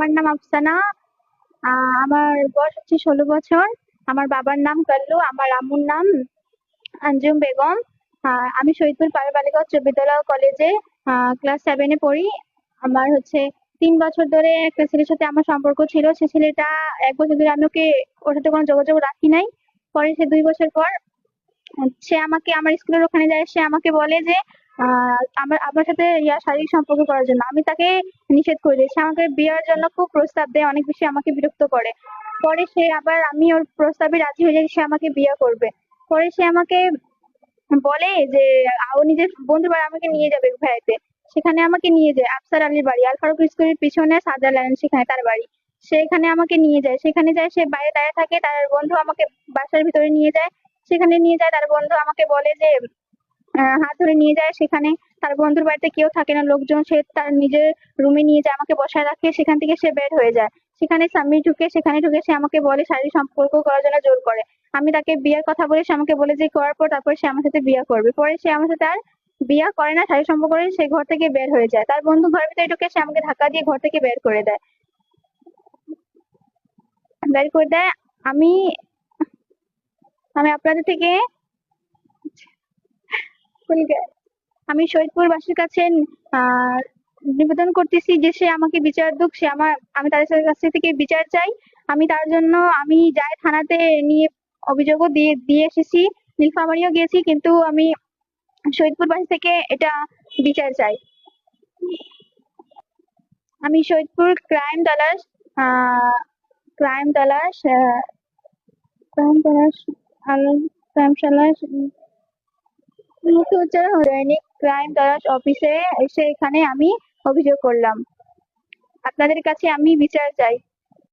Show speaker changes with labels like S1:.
S1: আমার নাম আফসানা। আমার বয়স হচ্ছে 16 বছর। আমার বাবার নাম কাল্লু, আমার আম্মুর নাম আঞ্জুম বেগম। আমি শহীদপুর পাড়া বালিকা উচ্চ বিদ্যালয় কলেজে ক্লাস 7-এ পড়ি। আমার হচ্ছে 3 বছর ধরে একটা ছেলের সাথে আমার সম্পর্ক ছিল। সে ছেলেটা 1 বছর ধরে আমি ওর সাথে কোনো যোগাযোগ রাখি নাই। পরে সে 2 বছর পর সে আমাকে আমার স্কুলের ওখানে যায়, সে আমাকে বলে যে আমার আমার সাথে শারীরিক সম্পর্ক করার জন্য। আমি তাকে নিষেধ করে দিই। সে আমাকে বিয়ের জন্য খুব প্রস্তাব দেয়, অনেক বেশি আমাকে বিরক্ত করে। পরে সে আবার আমি ওর প্রস্তাবে রাজি হয়ে যাই, সে আমাকে বিয়ে করবে। পরে সে আমাকে বলে যে ও নিজের বন্ধুর বাড়ি আমাকে নিয়ে যাবে বেড়াতে। সেখানে আমাকে নিয়ে যায় আফসার আলীর বাড়ি, আল ফারুক স্কুলের পিছনে সাদার সেখানে তার বাড়ি। সেখানে আমাকে নিয়ে যায়, সেখানে যায় সে বাইরে দাঁড়িয়ে থাকে, তার বন্ধু আমাকে বাসার ভিতরে নিয়ে যায়। সেখানে নিয়ে যায়, তার বন্ধু আমাকে বলে যে হাত ধরে নিয়ে যায় সেখানে। তার বন্ধুর বাড়িতে কেউ থাকে না, লোকজন। সে তার নিজের রুমে নিয়ে যায়, আমাকে বসায় রাখে। সেখান থেকে সে বের হয়ে যায়। সেখানে স্বামী ঢুকে, সেখানে ঢুকে সে আমাকে বলে শারীরিক সম্পর্ক করার জন্য জোর করে। আমি তাকে বিয়ের কথা বলে, সে আমাকে বলে যে করার পর তারপর সে আমার সাথে বিয়ে করবে। পরে সে আমার সাথে আর বিয়ে করে না, শারীরিক সম্পর্ক করে সে ঘর থেকে বের হয়ে যায়। তার বন্ধু ঘরের ভিতরে ঢুকে সে আমাকে ধাক্কা দিয়ে ঘর থেকে বের করে দেয়। বের করে দেয়। আমি আমি আপনাদের থেকে আমি শহীদপুরবাসীর কাছে আহ নিবেদন করতেছি যে সে আমাকে বিচার দুক। আমি তাদের কাছ থেকে বিচার চাই। আমি তার জন্য আমি যাই থানাতে নিয়ে অভিযোগও দিয়ে দিয়ে এসেছি, নীলফামারীও গিয়েছি, কিন্তু আমি শহীদপুরবাসী থেকে এটা বিচার চাই। আমি শহীদপুর আহ ক্রাইম তালাশ ক্রাইম তালাশ ক্রাইম তালাশ মুখ্য উচ্চারণ দৈনিক ক্রাইম তালাশ অফিসে এসে এখানে আমি অভিযোগ করলাম। আপনাদের কাছে আমি বিচার চাই।